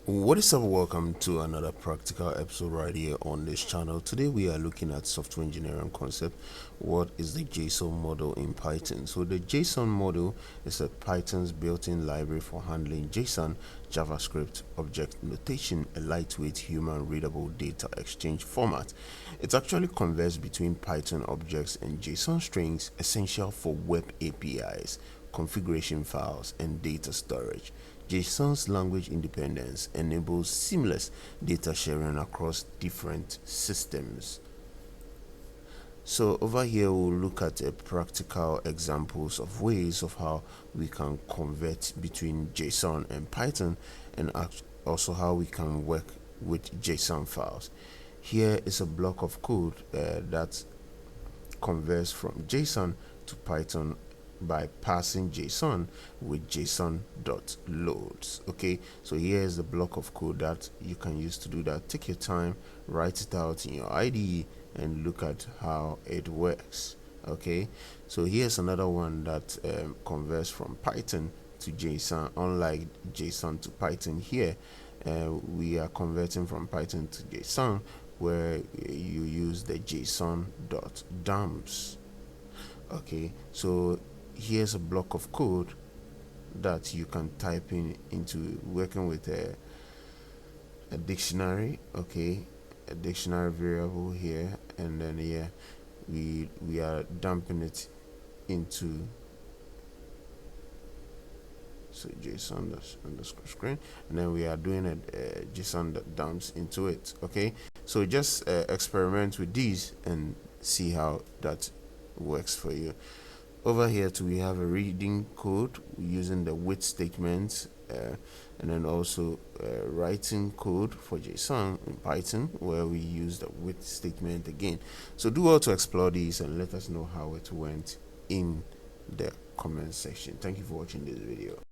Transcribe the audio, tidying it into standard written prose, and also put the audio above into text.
What is up? Welcome to another practical episode right here on this channel. Today we are looking at software engineering concept. What is the JSON model in Python? So the JSON model is a Python's built-in library for handling JSON, JavaScript Object Notation, a lightweight human-readable data exchange format. It actually converts between Python objects and JSON strings, essential for web APIs, configuration files, and data storage. JSON's language independence enables seamless data sharing across different systems. So over here we'll look at practical examples of ways of how we can convert between JSON and Python, and also how we can work with JSON files. Here is a block of code that converts from JSON to Python by passing JSON with JSON.loads. Okay, so here is the block of code that you can use to do that. Take your time, write it out in your IDE, and look at how it works. Okay, so here's another one that converts from Python to JSON. Unlike JSON to Python, here we are converting from Python to JSON, where you use the JSON.dumps. Okay, so here's a block of code that you can type in into working with a dictionary. Okay, a dictionary variable here, and then here we are dumping it into JSON underscore screen, and then we are doing a JSON that dumps into it. Okay, so just experiment with these and see how that works for you. Over here too, we have a reading code using the with statement, and then also writing code for JSON in Python, where we use the with statement again. So do well to explore these and let us know how it went in the comment section. Thank you for watching this video.